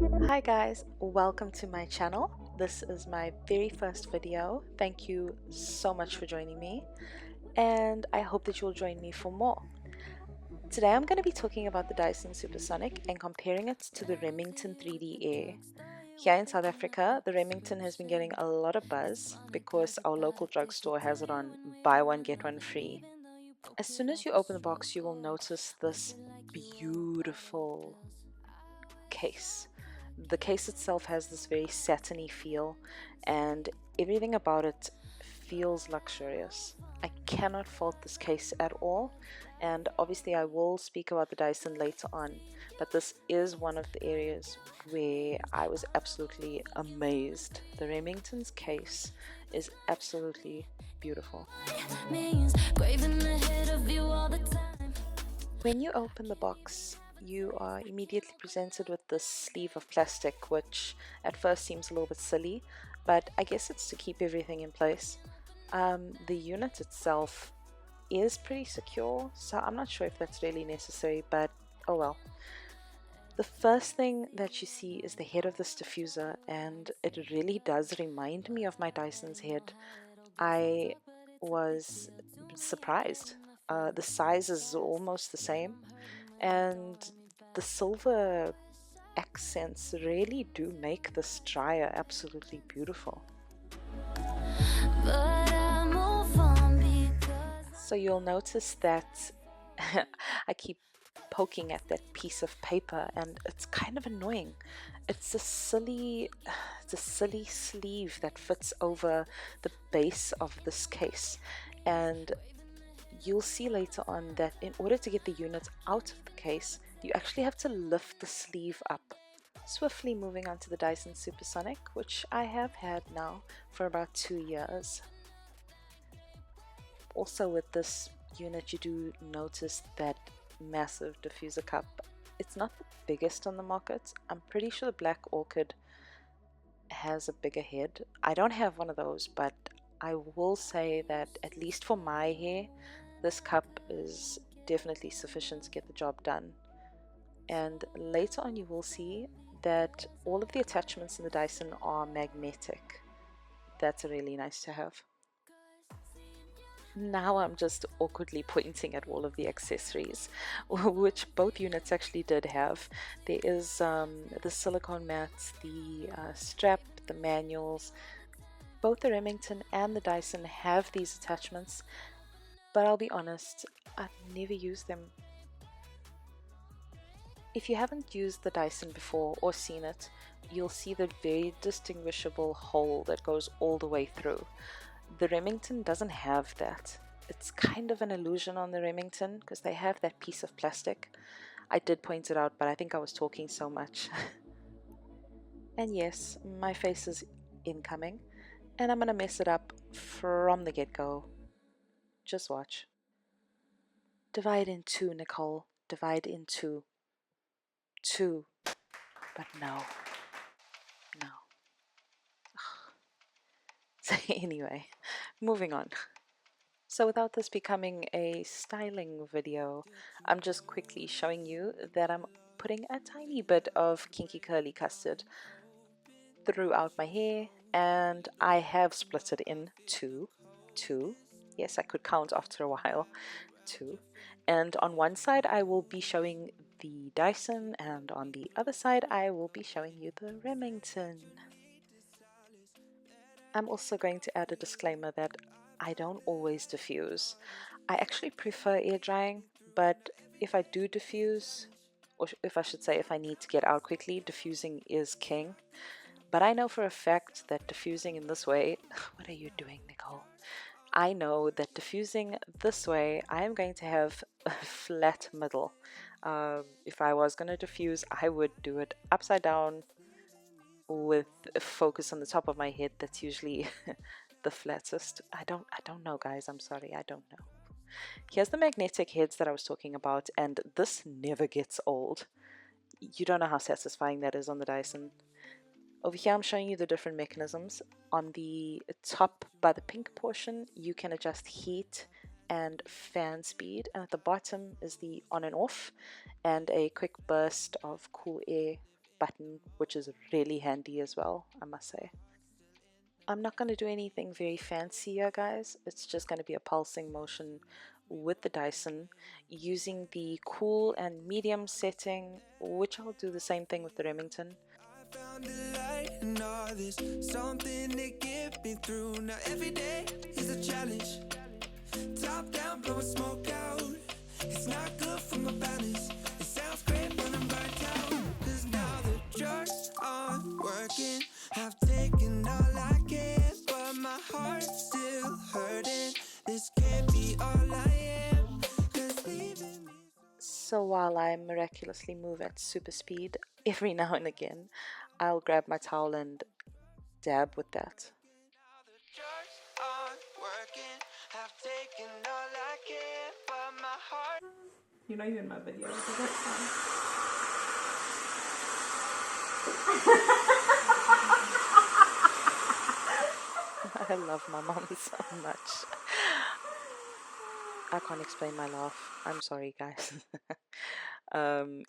Hi guys, welcome to my channel. This is my very first video. Thank you so much for joining me, and I hope that you'll join me for more. Today I'm going to be talking about the Dyson Supersonic and comparing it to the Remington 3D Air. Here in South Africa, the Remington has been getting a lot of buzz because our local drugstore has it on buy one get one free. As soon as you open the box, you will notice this beautiful case. The case itself has this very satiny feel, and everything about it feels luxurious. I cannot fault this case at all, and obviously I will speak about the Dyson later on, but this is one of the areas where I was absolutely amazed. The Remington's case is absolutely beautiful. When you open the box, you are immediately presented with this sleeve of plastic, which at first seems a little bit silly, but I guess it's to keep everything in place. The unit itself is pretty secure, so I'm not sure if that's really necessary, but oh well. The first thing that you see is the head of this diffuser, and it really does remind me of my Dyson's head. I was surprised. The size is almost the same, and the silver accents really do make this dryer absolutely beautiful. So you'll notice that I keep poking at that piece of paper, and it's kind of annoying. It's a silly sleeve that fits over the base of this case, and you'll see later on that in order to get the unit out of the case, you actually have to lift the sleeve up. Swiftly moving on to the Dyson Supersonic, which I have had now for about 2 years. Also with this unit, you do notice that massive diffuser cup. It's not the biggest on the market. I'm pretty sure the Black Orchid has a bigger head. I don't have one of those, but I will say that at least for my hair, this cup is definitely sufficient to get the job done. And later on you will see that all of the attachments in the Dyson are magnetic. That's really nice to have. Now I'm just awkwardly pointing at all of the accessories, which both units actually did have. There is the silicone mats, the strap, the manuals. Both the Remington and the Dyson have these attachments, but I'll be honest, I've never used them. If you haven't used the Dyson before or seen it, you'll see the very distinguishable hole that goes all the way through. The Remington doesn't have that. It's kind of an illusion on the Remington because they have that piece of plastic. I did point it out, but I think I was talking so much. And yes, my face is incoming, and I'm gonna mess it up from the get-go. Just watch. Divide in two, Nicole. Divide in two. Two. But no. No. So anyway, moving on. So without this becoming a styling video, I'm just quickly showing you that I'm putting a tiny bit of kinky curly custard throughout my hair, and I have split it in two. Yes, I could count after a while. Two. And on one side I will be showing the Dyson, and on the other side I will be showing you the Remington. I'm also going to add a disclaimer that I don't always diffuse. I actually prefer air drying, but if I do diffuse, or if I should say if I need to get out quickly, diffusing is king. But I know for a fact that diffusing in this way, what are you doing, Nicole? I know that diffusing this way, I am going to have a flat middle. If I was going to diffuse, I would do it upside down with a focus on the top of my head. That's usually the flattest. I don't know, guys. I'm sorry. I don't know. Here's the magnetic heads that I was talking about, and this never gets old. You don't know how satisfying that is on the Dyson. Over here I'm showing you the different mechanisms. On the top by the pink portion you can adjust heat and fan speed, and at the bottom is the on and off and a quick burst of cool air button, which is really handy as well, I must say. I'm not going to do anything very fancy here, guys. It's just going to be a pulsing motion with the Dyson using the cool and medium setting, which I'll do the same thing with the Remington. I found a light in all this, something to get me through. Now every day is a challenge. Top down, blowing smoke out. It's not good for my balance. It sounds great when I'm burnt out. 'Cause now the drugs aren't working. I've taken all I can, but my heart's still hurting. This can't be all I am. 'Cause leaving me. So while I miraculously move at super speed, every now and again, I'll grab my towel and dab with that. Now the drugs aren't working. I've taken all I can, but my heart. You're not even in my video, so that's fine. I love my mom so much. I can't explain my laugh. I'm sorry, guys.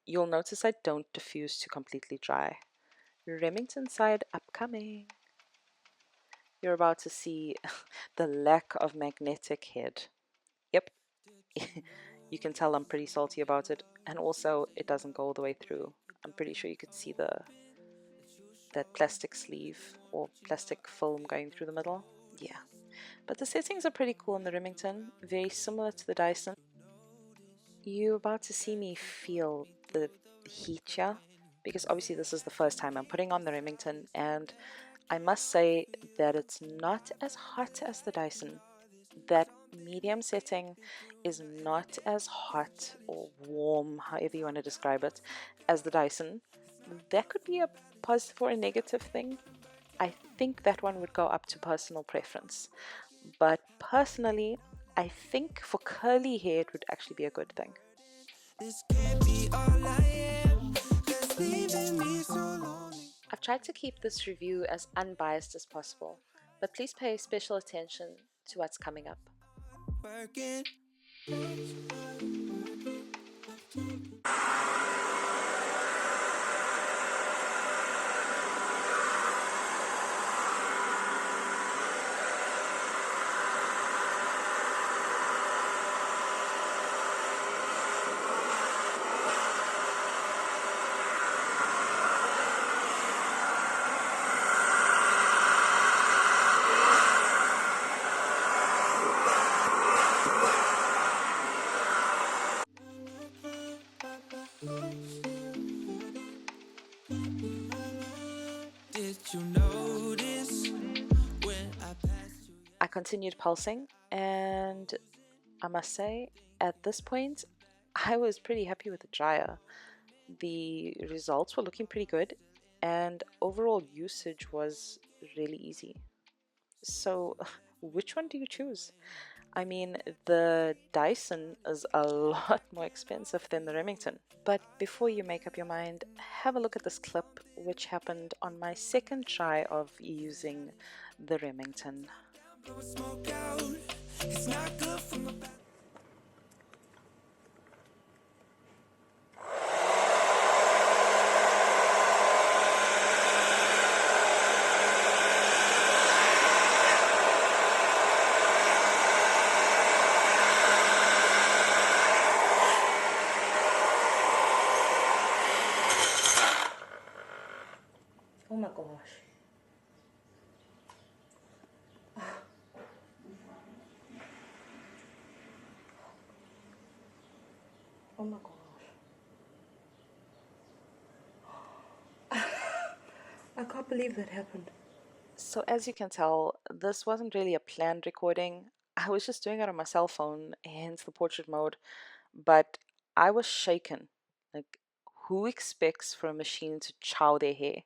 You'll notice I don't diffuse to completely dry. Remington side upcoming. You're about to see the lack of magnetic head. Yep. You can tell I'm pretty salty about it, and also it doesn't go all the way through. I'm pretty sure you could see that plastic sleeve or plastic film going through the middle. Yeah. But the settings are pretty cool in the Remington, very similar to the Dyson. You're about to see me feel the heat here, because obviously this is the first time I'm putting on the Remington, and I must say that it's not as hot as the Dyson. That medium setting is not as hot or warm, however you want to describe it, as the Dyson. That could be a positive or a negative thing. I think that one would go up to personal preference. But personally, I think for curly hair it would actually be a good thing. This can't be all I am. 'Cause leaving me so lonely. I've tried to keep this review as unbiased as possible, but please pay special attention to what's coming up. Working. Did you notice when I passed you? I continued pulsing, and I must say, at this point, I was pretty happy with the dryer. The results were looking pretty good, and overall usage was really easy. So, which one do you choose? I mean, the Dyson is a lot more expensive than the Remington. But before you make up your mind, have a look at this clip, which happened on my second try of using the Remington. Blowing smoke out. It's not good for my back. Oh my gosh. Oh my gosh. I can't believe that happened. So as you can tell, this wasn't really a planned recording. I was just doing it on my cell phone, hence the portrait mode. But I was shaken. Like, who expects for a machine to chow their hair?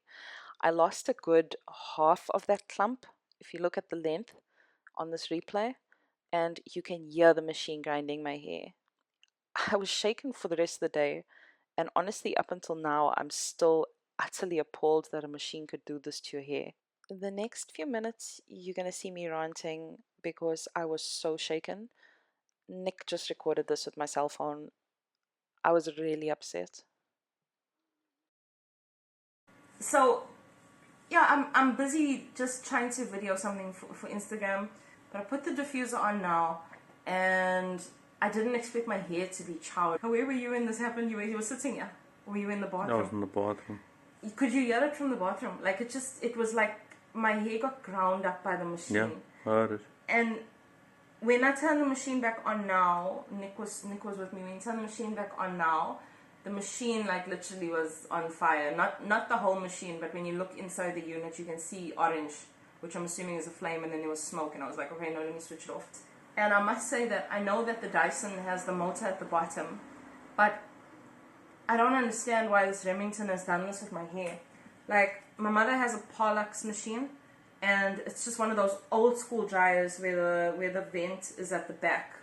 I lost a good half of that clump, if you look at the length on this replay, and you can hear the machine grinding my hair. I was shaken for the rest of the day, and honestly, up until now, I'm still utterly appalled that a machine could do this to your hair. The next few minutes, you're going to see me ranting because I was so shaken. Nick just recorded this with my cell phone. I was really upset. So yeah, I'm busy just trying to video something for Instagram, but I put the diffuser on now, and I didn't expect my hair to be showered. Where were you when this happened? You were sitting here? Or were you in the bathroom? I was in the bathroom. Could you hear it from the bathroom? Like it was like my hair got ground up by the machine. Yeah, I heard it. And when I turn the machine back on now, Nick was with me. When you turn the machine back on now, the machine like literally was on fire. Not the whole machine, but when you look inside the unit, you can see orange, which I'm assuming is a flame, and then there was smoke. And I was like, okay, no, let me switch it off. And I must say that I know that the Dyson has the motor at the bottom, but I don't understand why this Remington has done this with my hair. Like, my mother has a Parlux machine, and it's just one of those old school dryers where the vent is at the back.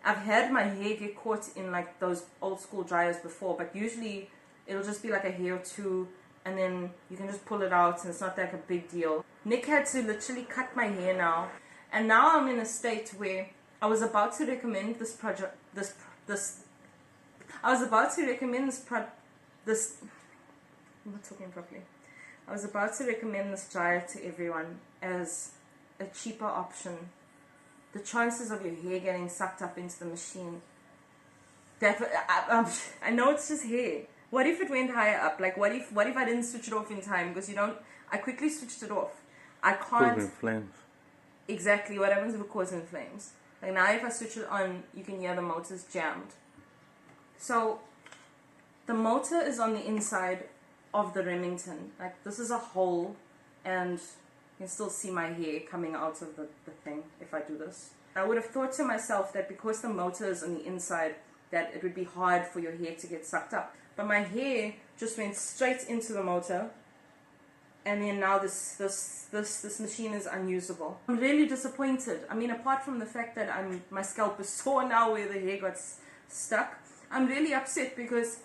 I've had my hair get caught in like those old school dryers before, but usually it'll just be like a hair or two, and then you can just pull it out, and it's not like a big deal. Nick had to literally cut my hair now, and now I'm in a state where I was about to recommend this project, I was about to recommend I'm not talking properly. I was about to recommend this dryer to everyone as a cheaper option. The chances of your hair getting sucked up into the machine. I know it's just hair. What if it went higher up? Like, what if I didn't switch it off in time? Because I quickly switched it off. I can't. Causing flames. Exactly, what happens if it causes flames? Like, now if I switch it on, you can hear the motor's jammed. So, the motor is on the inside of the Remington. Like, this is a hole, and you can still see my hair coming out of the thing if I do this. I would have thought to myself that because the motor is on the inside, that it would be hard for your hair to get sucked up. But my hair just went straight into the motor, and then now this machine is unusable. I'm really disappointed. I mean, apart from the fact that my scalp is sore now where the hair got stuck, I'm really upset because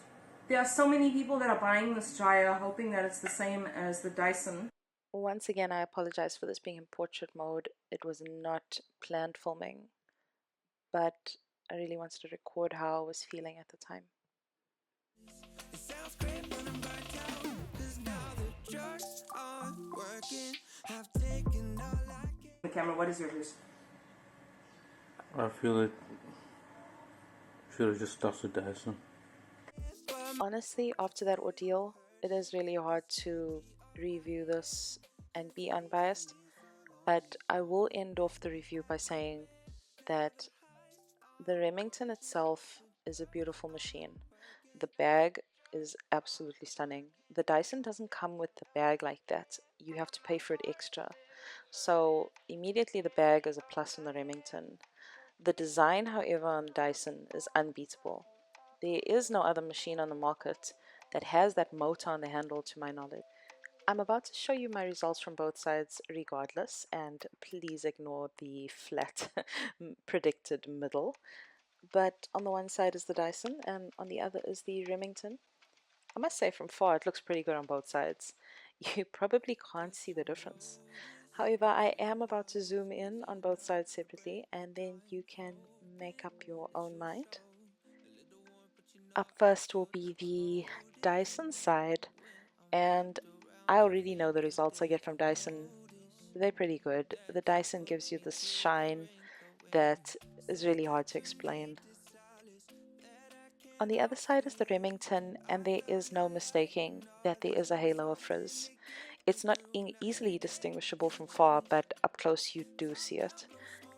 there are so many people that are buying this dryer hoping that it's the same as the Dyson. Once again, I apologize for this being in portrait mode. It was not planned filming, but I really wanted to record how I was feeling at the time. It sounds great when I'm back out, 'cause now the drugs aren't working. I've taken all I can. The camera, what is your views? I feel it should have just stuck to Dyson. Honestly, after that ordeal, it is really hard to review this and be unbiased, but I will end off the review by saying that the Remington itself is a beautiful machine. The bag is absolutely stunning. The Dyson doesn't come with the bag like that. You have to pay for it extra. So immediately the bag is a plus on the Remington. The design, however, on Dyson is unbeatable. There is no other machine on the market that has that motor on the handle to my knowledge. I'm about to show you my results from both sides regardless, and please ignore the flat predicted middle. But on the one side is the Dyson and on the other is the Remington. I must say from far it looks pretty good on both sides. You probably can't see the difference. However, I am about to zoom in on both sides separately, and then you can make up your own mind. Up first will be the Dyson side, and I already know the results I get from Dyson. They're pretty good. The Dyson gives you this shine that is really hard to explain. On the other side is the Remington, and there is no mistaking that there is a halo of frizz. It's not easily distinguishable from far, but up close you do see it,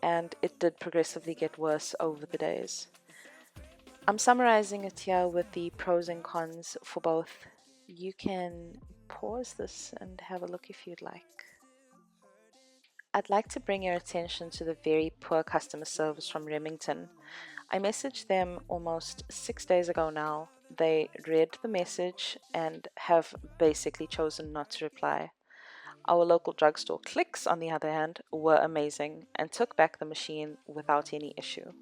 and it did progressively get worse over the days. I'm summarizing it here with the pros and cons for both. You can pause this and have a look if you'd like. I'd like to bring your attention to the very poor customer service from Remington. I messaged them almost 6 days ago now. They read the message and have basically chosen not to reply. Our local drugstore Clicks, on the other hand, were amazing and took back the machine without any issue.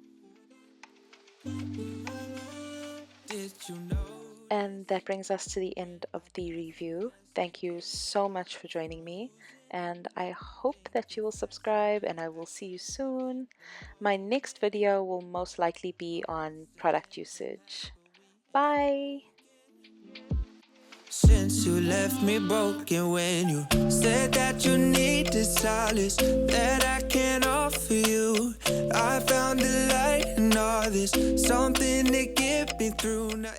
And that brings us to the end of the review. Thank you so much for joining me, and I hope that you will subscribe, and I will see you soon. My next video will most likely be on product usage. Bye! Since you left me broken, when you said that you needed solace that I can't offer you, I found a light in all this, something to get me through. Now